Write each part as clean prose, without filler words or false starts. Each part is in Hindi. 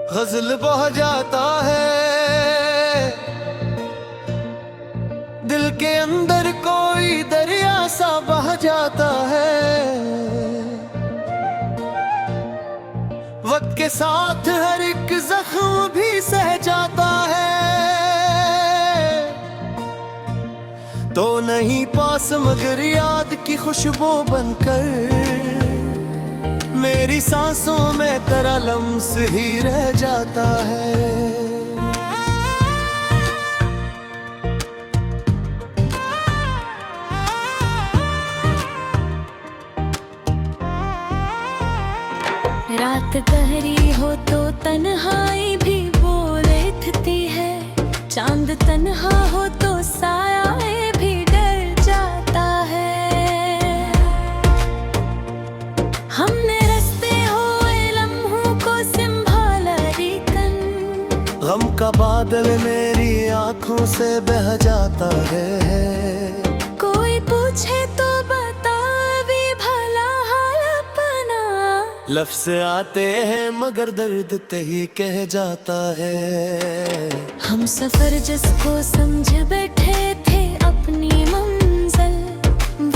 गजल बह जाता है, दिल के अंदर कोई दरिया सा बह जाता है। वक्त के साथ हर एक जख्म भी सह जाता है। तो नहीं पास मगर याद की खुशबू बनकर मेरी सांसों में तेरा लम्स ही रह जाता है। रात गहरी हो तो तन्हाई भी बोले थी है, चांद तन्हा हो तो साया भी डर जाता है। हमने रस्ते हुए लम्हों को संभाला लेकिन गम का बादल मेरी आंखों से बह जाता है। कोई पूछे तो बता भी भला हाल अपना, लफ्ज़ आते हैं मगर दर्द ते ही कह जाता है। हम सफर जिसको समझ बैठे थे अपनी मंजिल,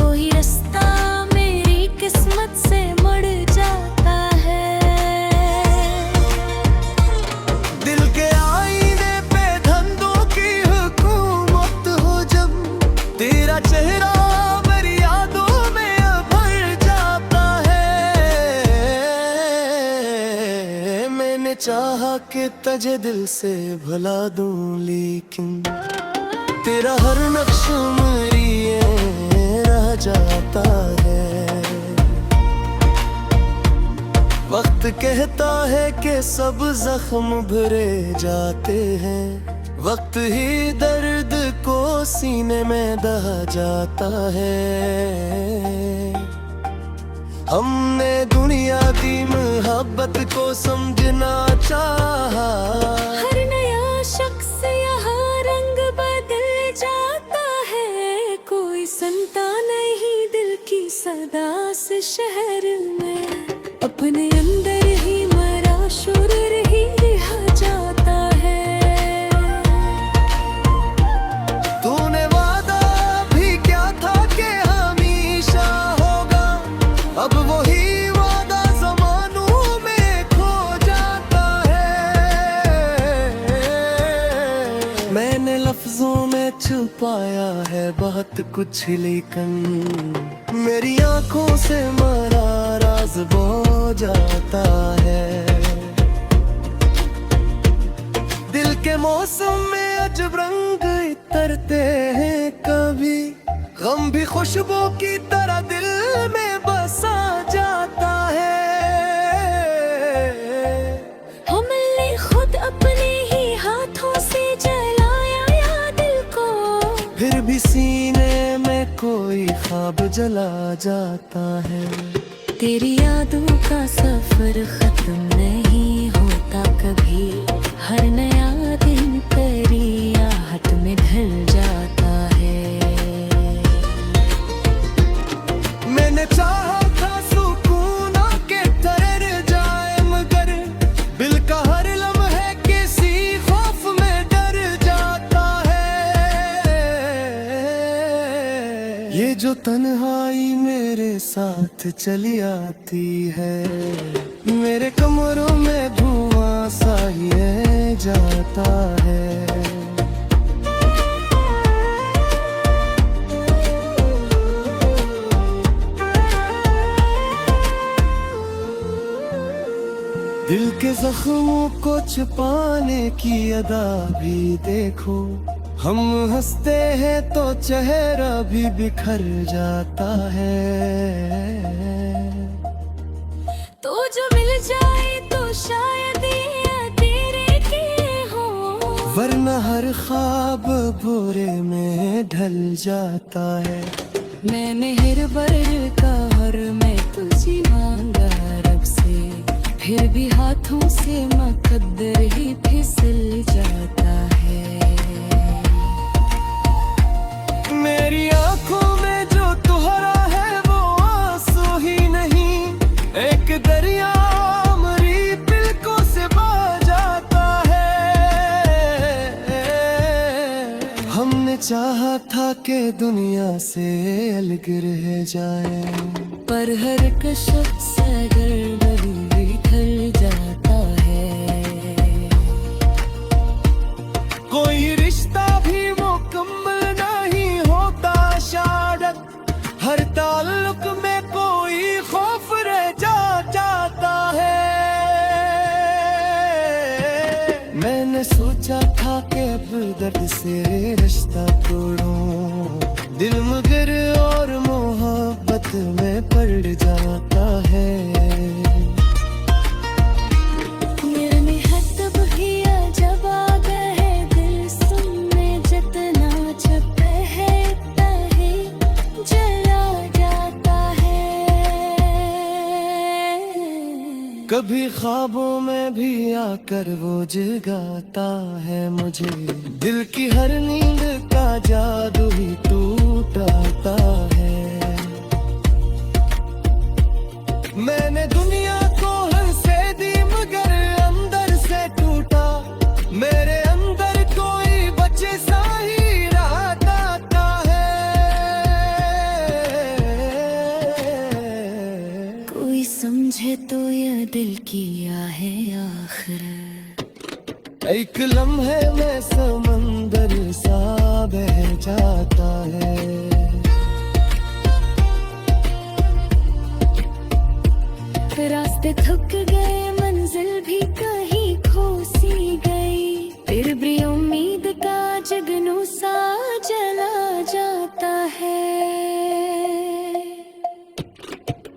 वही रास्ता मेरी किस्मत से मुड़ जाता है। दिल के आईने पे धंधों की हुकूमत हो जब, तेरा चेहरा मेरी यादों में भर जाता है। मैंने चाहा कि तुझे दिल से भुला दूं लेकिन तेरा हर नक्श मेरी रह जाता है। वक्त कहता है कि सब जख्म भरे जाते हैं, वक्त ही दर्द को सीने में दहा जाता है। हमने दुनिया की मोहब्बत को समझना चाहा, हर नया शख्स यहाँ रंग बदल जाता है। कोई सुनता नहीं दिल की सदा से शहर में, अपने अंदर ही मरा शुर ही रह जाता है। तूने वादा भी क्या था कि हमेशा होगा, अब वही वादा ज़मानों में खो जाता है। मैंने लफ्जों में छुपाया है बहुत कुछ लेकिन मेरी आंखों से मरा राज बह जाता है। दिल के मौसम में अजब रंग इतरते हैं, कभी गम भी खुशबू की तरह दिल में बसा जाता है। हमने खुद अपने ही हाथों से जलाया या दिल को, फिर भी सीने में कोई ख्वाब जला जाता है। तेरी यादों का सफर खत्म नहीं होता कभी, हर नया दिन तेरी आहट में ढल जाता है। मैंने चाहा था सुकून के ठहर जाए मगर दिल का हर लम्हे किसी खौफ में डर जाता है। ये जो तन्हाई मेरे साथ चली आती है, मेरे कमरों में धुआं सा ही रह जाता है। दिल के जख्मों को छुपाने की अदा भी देखो, हम हंसते हैं तो चेहरा भी बिखर जाता है। तो जो मिल जाए तो शायद ये तेरे के हो, वरना हर ख्वाब बुरे में ढल जाता है। मैंने हर बर का हर मैं तुझे मांगा रब से, फिर भी हाथों से मुकद्दर ही फिसल जाता है। मेरी आंखों में जो तुहरा है वो आंसू ही नहीं, एक दरिया मरी पलकों से बह जाता के दुनिया से अलग रह जाए। पर हर एक शख्स अगर बिखर जाता है, कोई रिश्ता भी मुकम्मल नहीं होता शायद, हर ताल्लुक में कोई खौफ रह जाता है। मैंने सोचा था कि अब दर्द से रिश्ता तोड़ूं, दिल मगर और मोहब्बत में पड़ जाता है। मेरे में है तब ही अजब आ गए है, दिल सुनने जितना छपे है इतना ही जला जाता है। कभी ख्वाबों में भी आकर वो जगाता है मुझे, दिल की हर नींद का जादू ही टूटाता है। मैंने दुनिया को हर से दी मगर अंदर से टूटा, मेरे अंदर कोई बचे सा ही रहता है। कोई समझे तो यह दिल की आहे आखिर, एक लम्हे में समंदर सा बह जाता है। रास्ते थक गए, मंजिल भी कहीं खो सी गई, फिर भी उम्मीद का जगनू सा जला जाता है।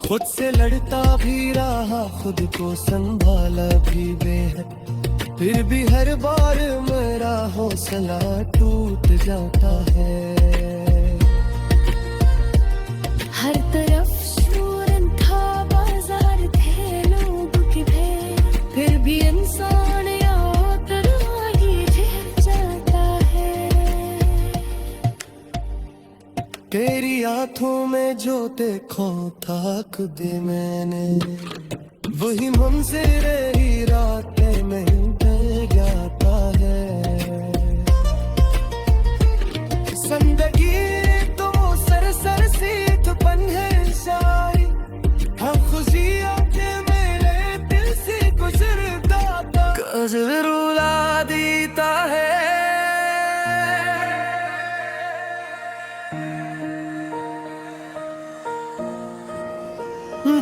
खुद से लड़ता भी रहा, खुद को संभाला भी बेहद, फिर भी हर बार मेरा हौसला टूट जाता है। हर तरफ शोरन था, बाजार थे लोग के भीड़, फिर भी इंसान याद ही गिर जाता है। तेरी आंखों में जो देखो था खुद मैंने, वही मंज़िल ही रातें में ढल जाता है। जिंदगी तो सरसर सी तो पन है सारी, हाँ खुशियाँ के मेरे दिल से गुजरता था, कज़र रुला देता है।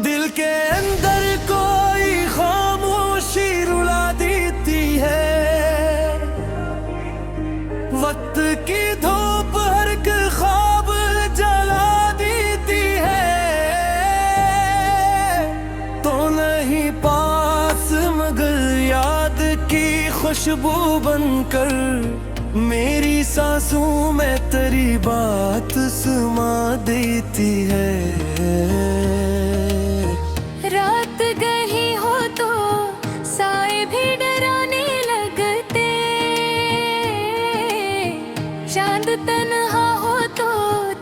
दिल के अंदर कोई खामोशी रुला देती है, वक्त की धूप हर एक ख्वाब जला देती है। तो नहीं पास मगर याद की खुशबू बनकर, मेरी सांसों में तेरी बात समा देती है। रात गई हो तो साए भी डराने लगते, चांद तन्हा हो तो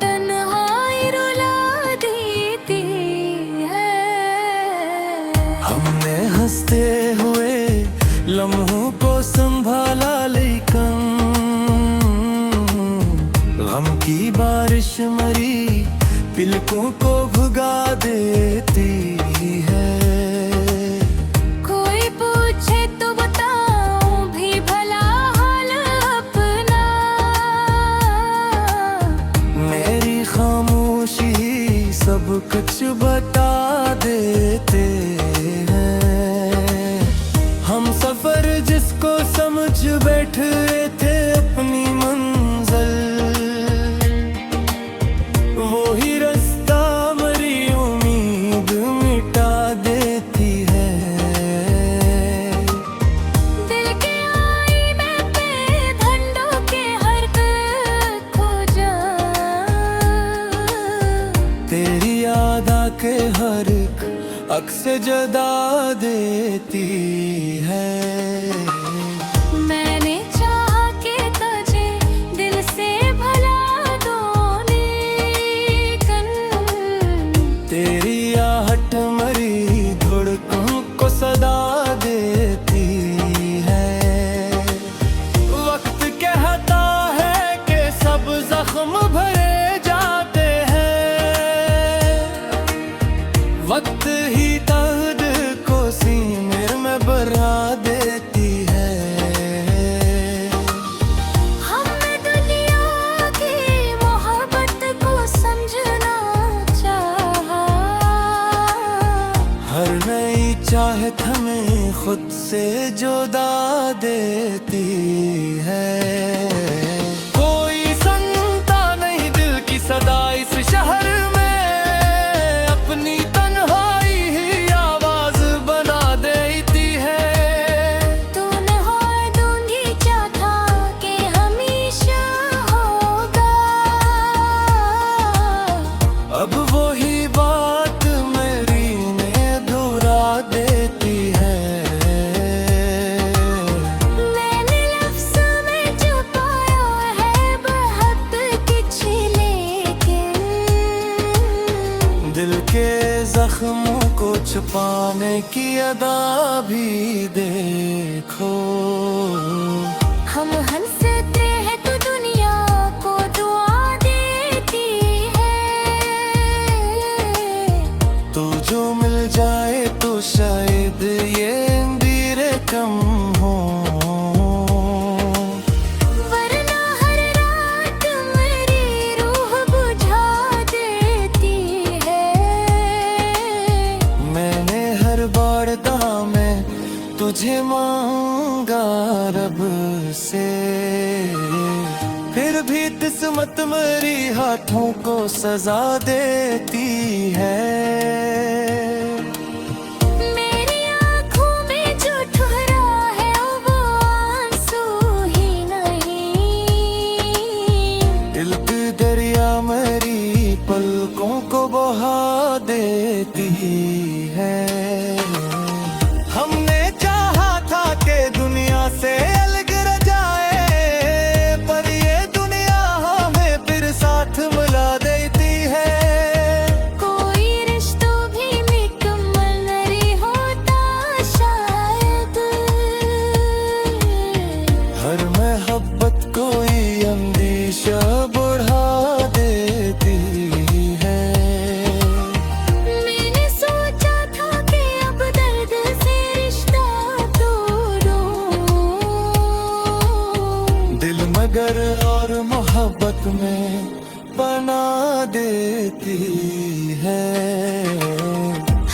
तन्हाई रुला देती है। हमने हंसते हुए लम्हों को संभाला, लेकिन गम की बारिश मरी पिलकों को भुगा देती है। कोई पूछे तो बताऊं भी भला हाल अपना, मेरी खामोशी सब कुछ बता देते हैं। हम सफर जिसको समझ बैठे थे अपनी मंजिल, वो ही रास्ता मरी उम्मीद मिटा देती है। दिल के आईने पे धंधों के हर खो जा, तेरी याद आके हर एक अक्स जदा देती है। मैंने चाहा कि तुझे दिल से भला दूं, लेकिन तेरी आहट मरी धड़कों को सदा देती है। वक्त कहता है कि सब जख्म भरे खुद से जुदा देती है। कोई सुनता नहीं दिल की सदा इस शहर में, अपनी तन्हाई ही आवाज बना देती है। तूने होए दूंगी चाहता कि हमेशा होगा, अब वही बात मेरी ने दोहरा देती है। मैंने लफ्ज़ों में छुपाया है बहुत कुछ, लेकिन दिल के जख्मों को छुपाने की अदा भी देखो। हम हंसते हैं तो दुनिया को दुआ देती है। तू जो मिल जाए तो शायद ये अंधेरे कम हो, वरना हर रात मेरी रूह बुझा देती है। मैंने हर बार कहा मैं तुझे मांगा रब से, फिर भी किस्मत मेरी हाथों को सजा देती है। मेरी आँखों में जो ठहरा है वो आंसू ही नहीं, दिल की दरिया मेरी पलकों को बहा देती है। हमने चाहा था कि दुनिया से अलग रह जाए, पर ये दुनिया हमें फिर साथ मिला देती है। कोई रिश्तों भी मुकम्मल नहीं होता शायद, हर मोहब्बत कोई अंदेशा बढ़ा देती है। मैंने सोचा था कि अब दर्द से रिश्ता तोड़ूं, दिल मगर और मोहब्बत में बना देती है।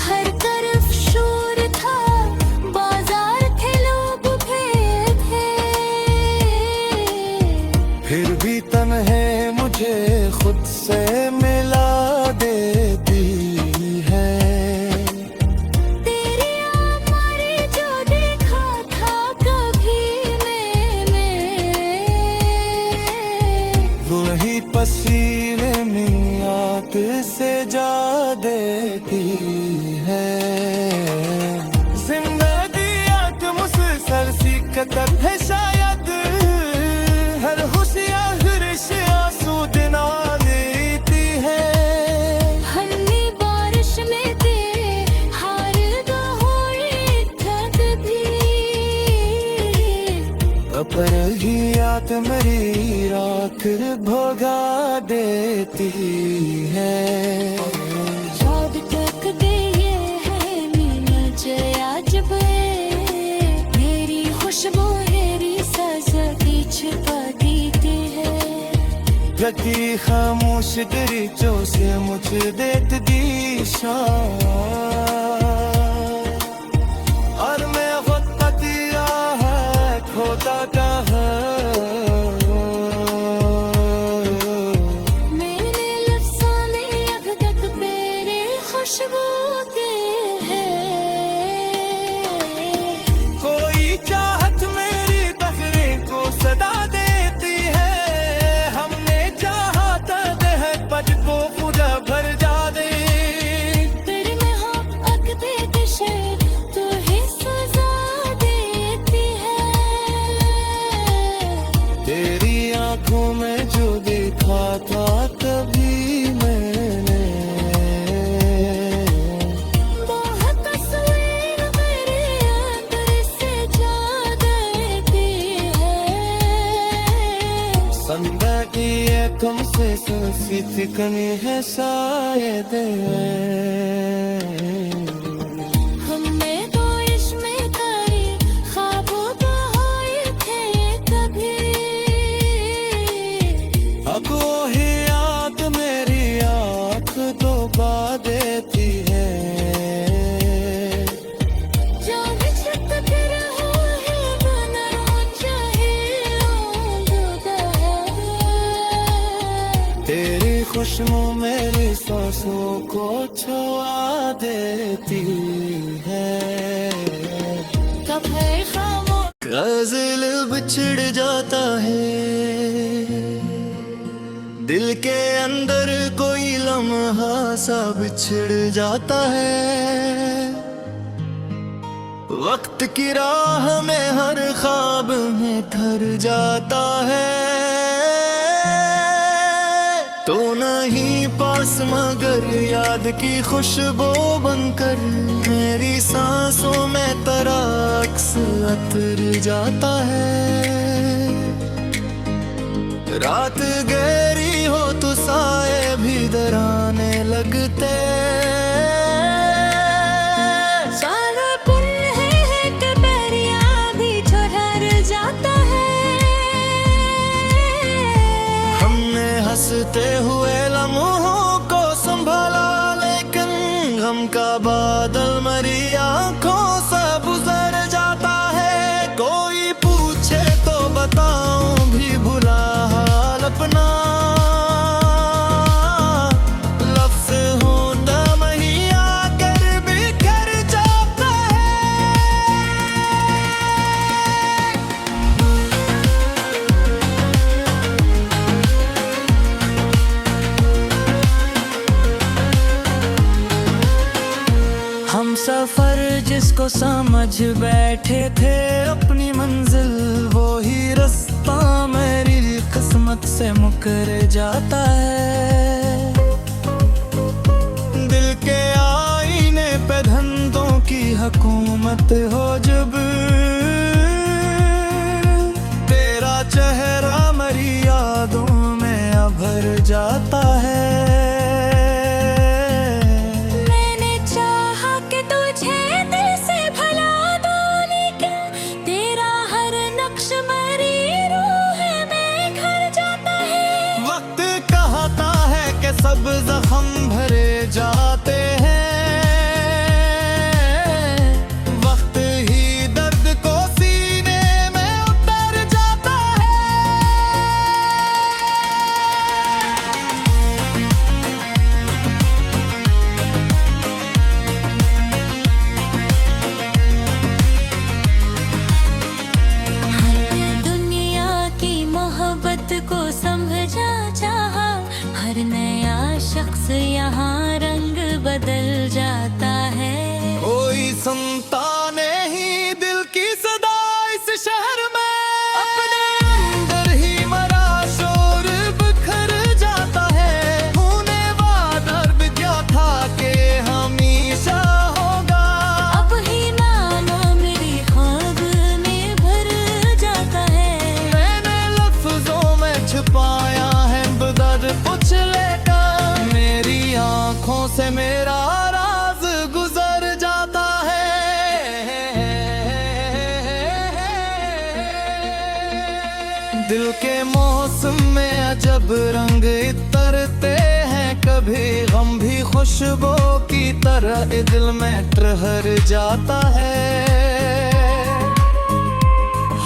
हर तरफ शोर था, बाजार थे, लोग भीड़ थे, फिर भी तन्हे मुझे खुद से मिला देती है। तेरी आमारे जो देखा था कभी मैंने, वही पसीने में आग से जा देती है। जिंदगी आग मुसलसल सी कतर है शायद, हर होशियार से आंसू दिना लेती है। हल्ली बारिश में ते हार दा होए थक भी, पर ही याद मेरी राख भगा देती है। याद तक दे ये है मीना जया जब मेरी खुशबू मेरी सजा की छिपा देती है। प्रति खामोश दरीचों से मुझे देत दिशा, और मैं खुद का दिया है खोदा कहा। मेरे लफ्ज़ों में अब तक मेरी खुशबू के है। कोई चाहत मेरी तकरीर को सदा देती है। हमने चाहा था देह पद को खुदा भर जा दे, फिर मैं हम अकदे दिशे तो ही सजा देती है। तेरी आंखों में जो देखा था तभी मैंने, वो तस्वीर मेरे अंदर से जा देती है। संदा की ये तुमसे सी चिकनी है शायद। हमने तो इसमें करी ख्वाबों बहाए थे कभी, अब वही याद मेरी आँख डुबा देती है। जो भी छत खुशबू मेरी सांसों को छुआ देती है। कब है खामोश गज़ल बिछड़ जाता है, दिल के अंदर कोई लम्हा सा बिछड़ जाता है। वक्त की राह में हर ख्वाब में ठहर जाता है। तो नहीं पास मगर याद की खुशबू बनकर मेरी सांसों में तेरा अक्स अतर जाता है। रात गहरी हो तो साए भी डराने लगते। सारा पुल है कि दरिया भी ठहर जाता है। हमने हंसते हुए लम्हों को संभाला, लेकिन गम का बादल मरी आंखों से गुजर जाता है। कोई पूछे तो बताऊं भी भुला हाल अपना, लफ्ज़ होता नहीं आकर बिखर जाता है। हम सफर जिसको समझ बैठे थे अपनी मंजिल, वो ही रास्ता मेरी किस्मत से मुकर जाता है। दिल के आईने पे धंधों की हुकूमत हो जब, तेरा चेहरा मेरी यादों में अभर जाता है। सब जख्म भरे जाते हैं, वक्त ही दर्द को सीने में उतर जाता है। दुनिया की मोहब्बत को समझा चाहा, हर नया शख्स यहाँ रंग बदल जाता है। कोई सुनता नहीं दिल की सदा इस शहर में, अपने अंदर ही मरा शोर बिखर जाता है। होने वाला दर्द क्या था कि हमेशा होगा, अब ही नामा मेरी ख्वाब में भर जाता है। मैंने लफ्जों में छुपाया है दर्द पूछ लेगा, मेरी आंखों से मेरा राज गुजर जाता है। दिल के मौसम में अजब रंग इतरते हैं, कभी गम भी खुशबू की तरह दिल में ठहर जाता है।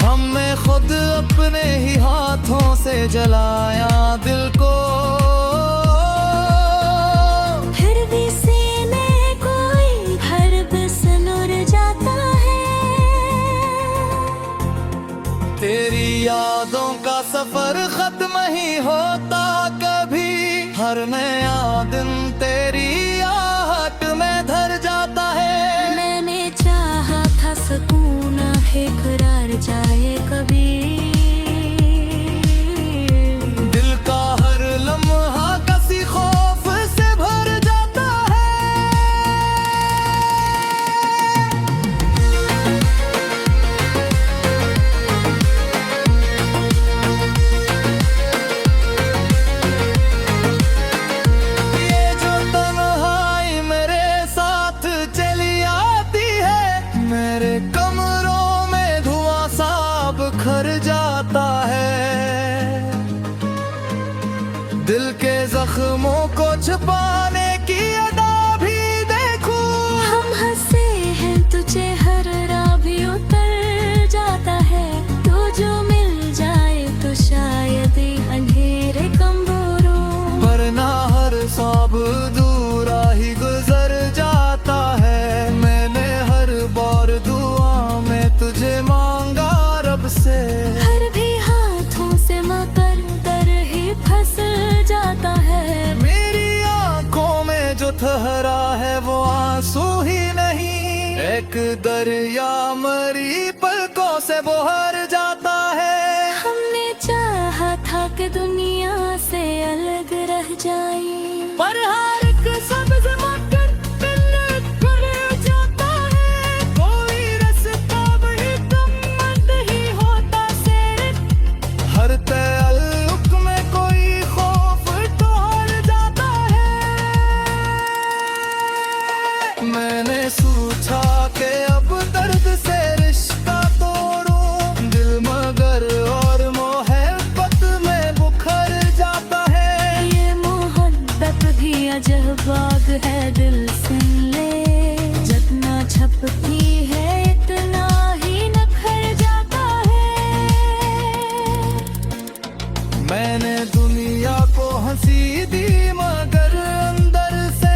हमने खुद अपने ही हाथों से जलाया दिल को, फिर भी सीने कोई हर्ब सनुर जाता है। तेरी यादों का सफर खत्म ही होता कभी, हर नया दिन तेरी आहट में धर जाता है। मैंने चाहा था सुकून है करार जाए कभी, दिल का हर लम्हा किसी खौफ से भर जाता है। ये जो तन्हाई मेरे साथ चली आती है, मेरे कमरों में धुआं सा बिखर जाता है। दिल के जख्मों को छुपाने की अदा भी देखूं, हम हंसे हैं तुझे हर राह भी उतर जाता है। तो जो मिल जाए तो शायद ही अंधेरे कमरों वरना से। हर भी हाथों से मकर तर ही फंस जाता है। मेरी आंखों में जो ठहरा है वो आंसू ही नहीं, एक दरिया मरी पलकों से वो हार जाता है। हमने चाहा था कि दुनिया से अलग रह जाए, पर हर एक सब्ज मकर दिल कर जाता है। कोई रास्ता वही गम्मत ही होता से। हर ताल्लुक में कोई खौफ तो हार जाता है। मैंने सोचा कि अब दर्द से रिश्ता तोड़ूं, दिल मगर और मोहब्बत में बुखर जाता है। ये मोहब्बत भी अजब बाग है, दिल सुन ले। जितना छपती है इतना ही नखर जाता है। मैंने दुनिया को हंसी दी मगर अंदर से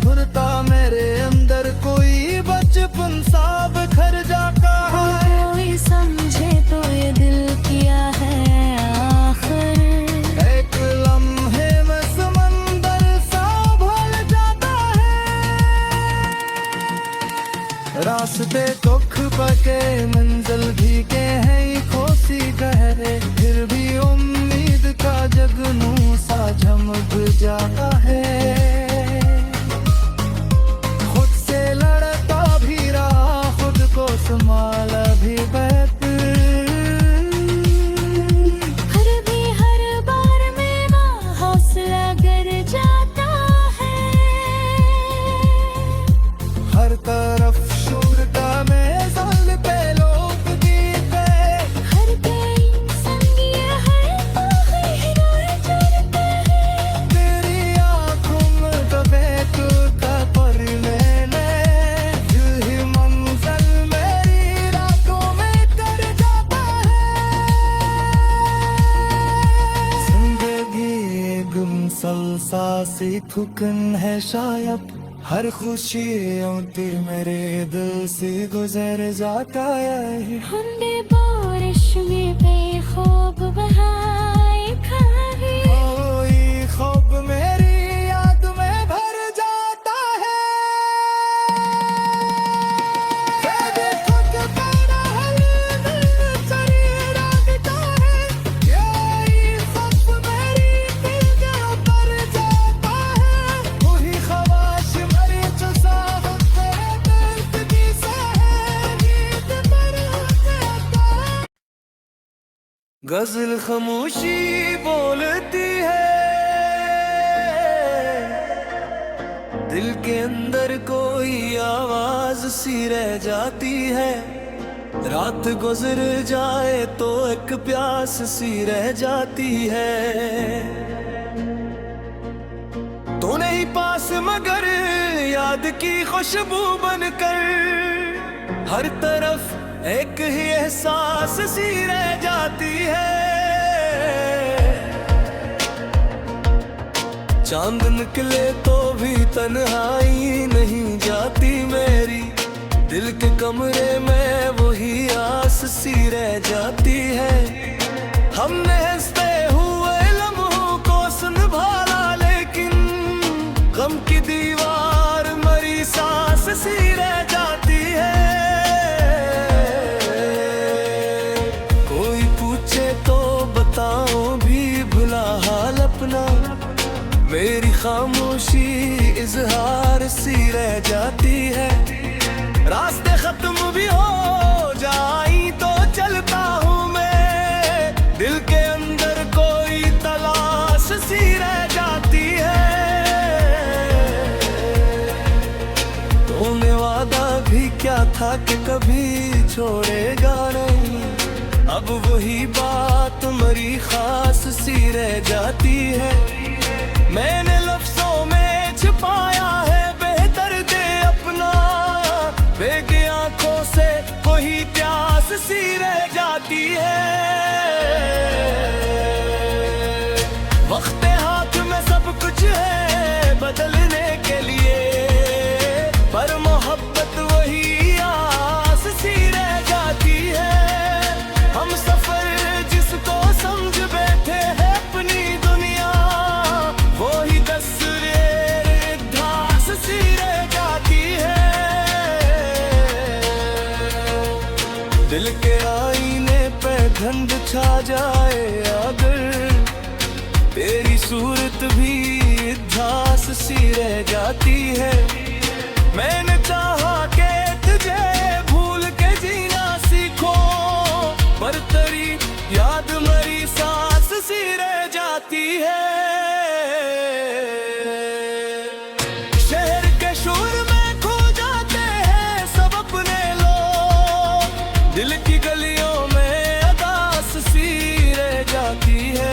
घुरता मेरे अंदर कोई बचपन सा बिखर जाता है। कोई समझे तो ये दिल किया है आखिर। एक लम्हे में समंदर सा भर जाता है। रास्ते दुख पके मंजिल भी के हैं खोसी गहरे, फिर भी उम्मीद का जगनू सा झमक जाता है। खुद से लड़ता भी रहा, खुद को संभाला भी बेहतर। हर भी हर बार मेरा हौसला गिर जाता है। हर तरफ शूरता में ज़ल पे लोग जीते। हर कोई संगी है तो हीरोए चढ़ते हैं। तेरी आँखों में दबे तू का पर मैंने, दिल ही मंजिल मेरी रातों में कर जाता है। जिंदगी एक मुसलसा सी थुकन है शायद, हर खुशी आती मेरे दिल से गुजर जाता है। हमने बारिश में बेखौफ बहाए खाए। कोई ख्वाब मेरी याद में भर जाता है। तेरे थक पैना हल दिल शरीर आगता है। यही सब मेरी दिल के ऊपर जाता है। वही ख्वाहिश मेरी जो साहब तेरे दर्द की से है, नींद पर आता है। गजल खामोशी बोलती है, दिल के अंदर कोई आवाज सी रह जाती है। रात गुजर जाए तो एक प्यास सी रह जाती है। तो नहीं पास मगर याद की खुशबू बनकर, हर तरफ एक ही एहसास सी रह जाती है। चांद निकले तो भी तन्हाई नहीं जाती मेरी, दिल के कमरे में वही आस सी रह जाती है। हमने हंसते हुए लम्हों को संभाला, लेकिन गम की दीवार मरी सांस सी रह जाती है। कोई पूछे तो बताओ भी भुला हाल अपना, मेरी खामोशी इजहार सी रह जाती है। रास्ते खत्म भी हो जाई तो चलता हूँ मैं, दिल के अंदर कोई तलाश सी रह जाती है। तूने वादा भी क्या था कि कभी छोड़ेगा नहीं, अब वही बात मरी खास सी रह जाती है। मैंने लफ्जों में छुपाया है बेहतर दे अपना, बेगे आंखों से वही प्यास सी रह जाती है। वक्त हाथ में सब कुछ है बदलने के लिए, पर मोहब्बत वही आस सी रह जाती है। हम आईने पे धुंध छा जाए अगर, तेरी सूरत भी उदास सी रह जाती है। मैंने चाहा के तुझे भूल के जीना सीखो, पर तेरी याद मरी सांस सी रह जाती है। शहर के शोर में खो जाते हैं सब अपने लोग, दिल की गलियों में अदास सी रह जाती है।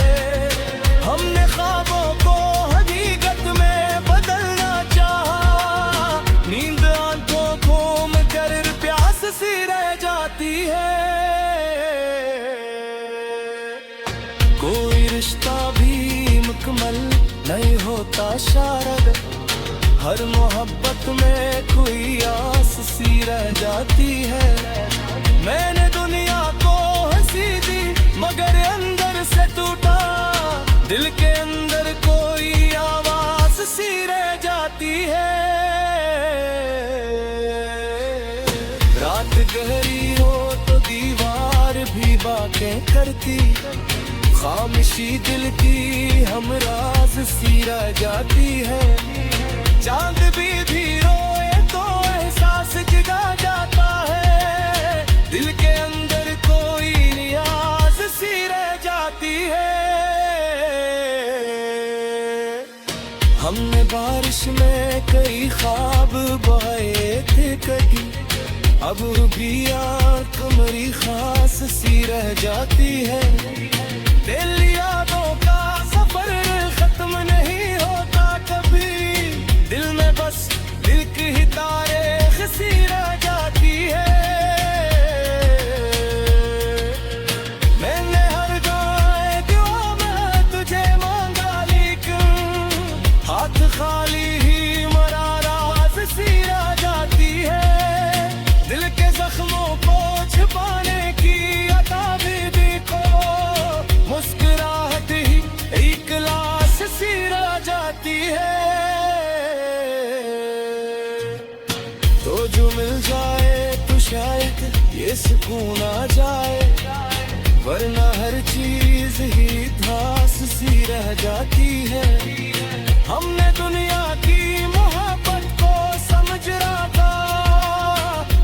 हमने ख्वाबों को हकीकत में बदलना चाहा, नींद आंखों घूम कर प्यास सी रह जाती है। कोई रिश्ता भी मुकम्मल नहीं होता शायद, हर मोहब्बत में कोई आस सी रह जाती है। मैंने दुनिया को हंसी दी मगर अंदर से टूटा, दिल के अंदर कोई आवाज सी रह जाती है। रात गहरी हो तो दीवार भी बातें करती, खामोशी दिल की हमराज सी रह जाती है। चांद भी रोए तो एहसास जगा जाता है, दिल के अंदर कोई नियाज सी रह जाती है। हमने बारिश में कई ख्वाब बहाए थे कभी, अब भी आँख मेरी खास सी रह जाती है। दिल यादों का सफर खत्म नहीं होता कभी, दिल में बस दिल की ही तारीख सी रह जाती है। मैंने हर गाए दुआ में तुझे मांगा, लेकिन हाथ खाली ही मरा राज सी रह जाती है। दिल के जख्मों को छुपाने की अता भी देखो, मुस्कुराहट ही एक लाश सी रह जाती है। तो जो मिल जाए तो शायद ये सुकून आ जाए, वरना हर चीज ही धास सी रह जाती है। हमने दुनिया की मोहब्बत को समझ रखा,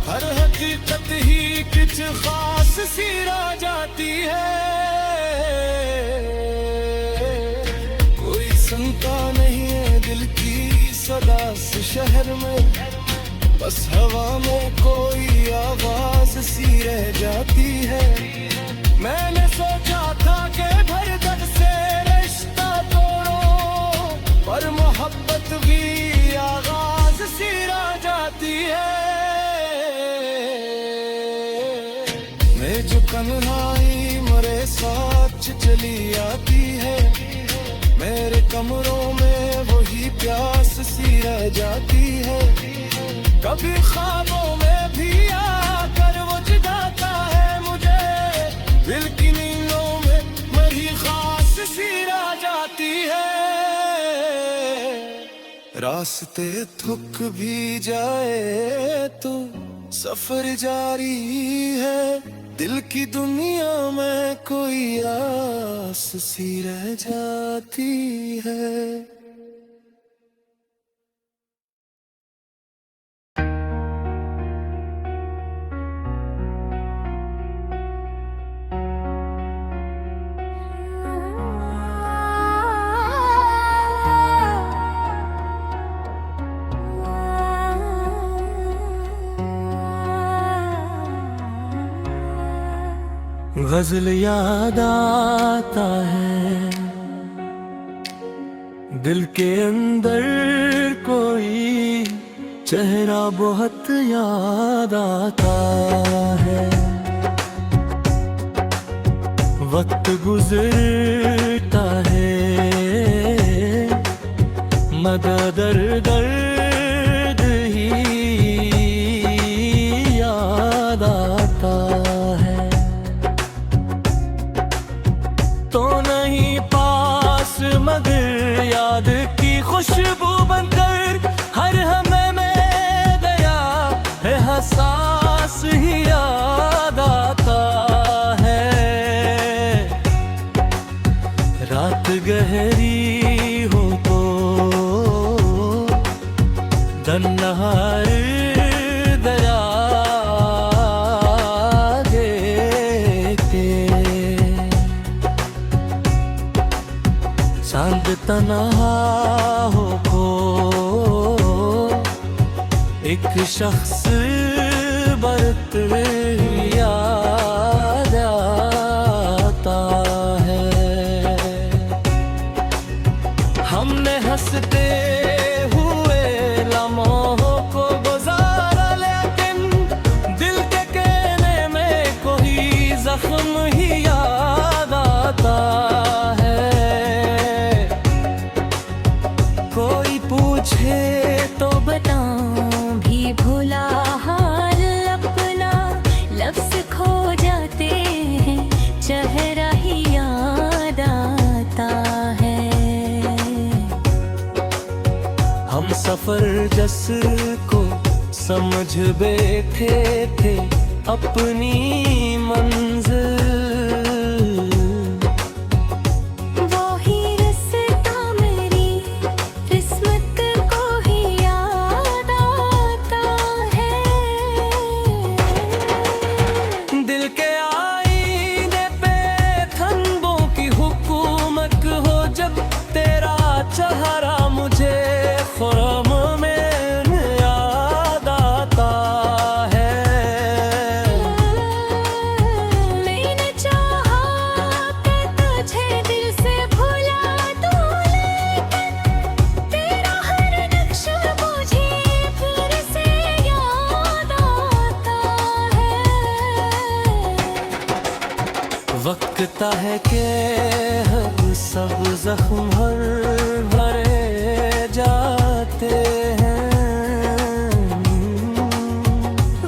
हर हकीकत ही कुछ खास सी रह जाती है। कोई सुनता नहीं है दिल की सदा से शहर में, बस हवा में कोई आवाज सी रह जाती है। मैंने सोचा था कि धड़कन से रिश्ता तोड़ो, पर मोहब्बत भी आगाज सी रह जाती है। मैं जो कन्हाई मेरे साथ चली आती है, मेरे कमरों में वही प्यास सी रह जाती है। कभी ख्वाबों में भी आकर वो जगाता है मुझे, दिल की नींदों में मेरी खास सी रह जाती है। रास्ते थक भी जाए तो सफर जारी है, दिल की दुनिया में कोई आस सी रह जाती है। गजल याद आता है, दिल के अंदर कोई चेहरा बहुत याद आता है। वक्त गुजरता है, मदद दर्द ही याद आता है। तो नहीं पास मगर याद की खुशबू बनकर हर हमें में गया है, हसास ही याद आता शहरी हो तो दन्नहार दया के चांद तन्हा हो को एक शख्स बरत याद आता है। हमने हंसते हुए लम्हों को गुजारा, लेकिन दिल के कहने में कोई जख्म ही याद आता है। कोई पूछे तो बताऊं भी भुला हाल अपना, लफ्ज खो जाते हैं चेहरा ही याद आता है। हम सफर जस को समझ बैठे थे अपनी मंजिल, वो ही रास्ता मेरी किस्मत को ही याद आता है। दिल के आईने पे थंबों की हुकूमत हो, जब तेरा चेहरा मुझे खुरम में याद आता है। मैंने चाहा कि तुझे दिल से भुला दूं, लेकिन तेरा हर नक्शा मुझे फिर से याद आता है। वक्त है के हम सब जख्म भरे जाते हैं।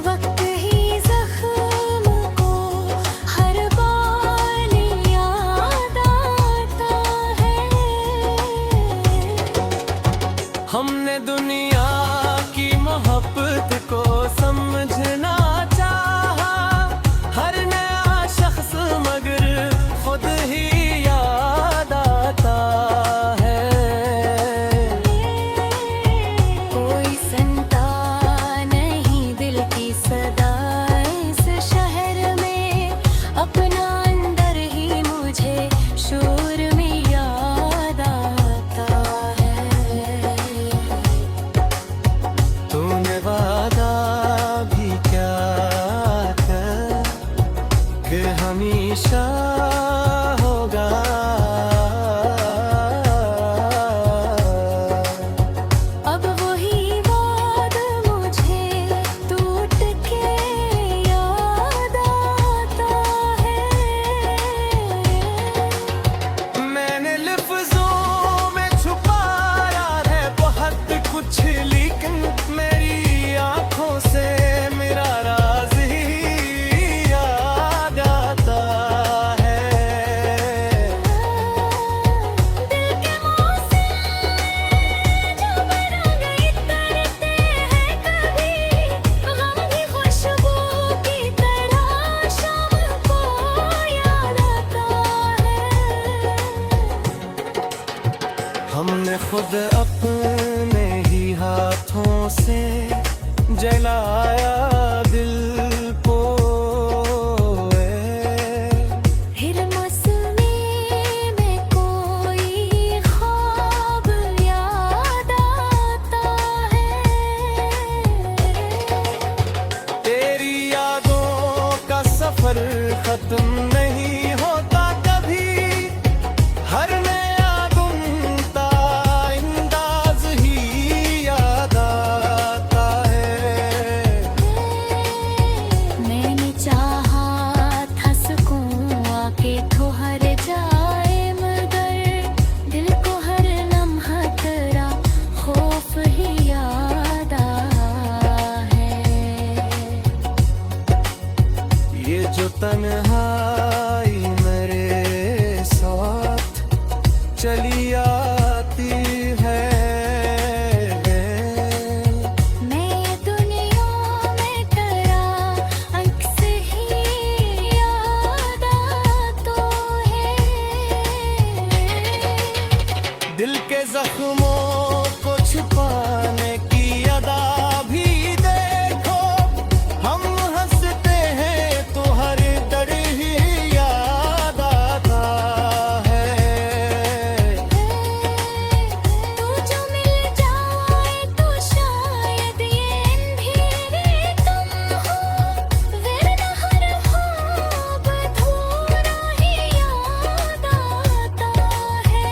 वक्त ही जख्म को हर बार याद आता है। हमने दुनिया की मोहब्बत को समझना चाहा, हर नया शख्स मगर खुद ही याद आता है। कोई संता नहीं दिल की सदा इस शहर में, अपना अंदर ही मुझे शोर में याद आता है। तूने वादा भी क्या कर कि हमेशा होगा, अब वही वाद मुझे टूट के याद आता है। मैंने लफ्जों में छुपाया है बहुत कुछ, लेकिन मेरी आंखों से मेरा राज ही याद आता है। दिल के मौसम जो बरंग इतरते हैं कभी, गम की खुशबू की तरह शाम को याद आता है। हमने खुद अपने ही हाथों से जलाया दिल को, फिर मौसमी में कोई ख्वाब याद आता है। तेरी यादों का सफर खत्म नहीं होता कभी, हर नया गुमता अंदाज ही याद आता है। मैंने चाहा था सुकून आके ठोहर जाए, मगर दिल को हर लम्हा तेरा खौफ ही याद आया है। ये जो तन्हाई मेरे साथ चली आती है, मैं ये दुनिया में तेरा अक्स ही याद आता है। जख्मों को छिपाने की अदा भी देखो, हम हंसते हैं तो हर दर ही याद आता है। तू जो मिल जाए तो शायद ये अंधेरे तुम हो, वरना हर ख्वाब अधूरा ही याद आता है।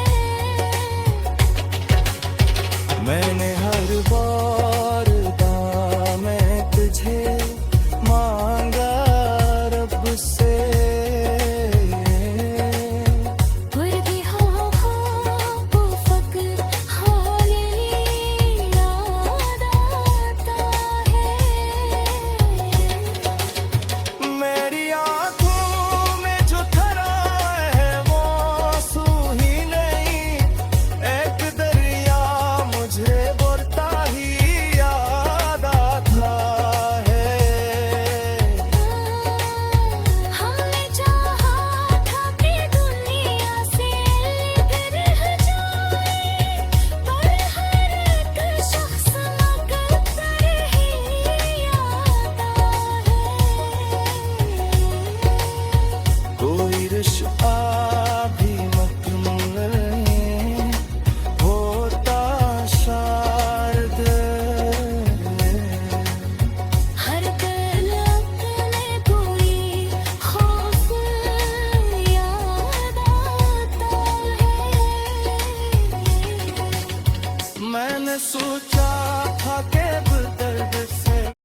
मैंने हर बार मैं तुझे मांगा रब से, पर भी वो फक्र हाल याद आता है। मेरी आंखों में जो धरा है वो आंसू ही नहीं, एक दरिया मुझे बोलता ही याद आता है। हमने चाहा था कि दुनिया से अलग रह जाए, पर हर एक शख्स मुकद्दर ही आता है। कोई रिश्ता भी मुकम्मल नहीं होता शायद, हर पल अपने कोई खौफ याद आता है। मैंने सोचा था कि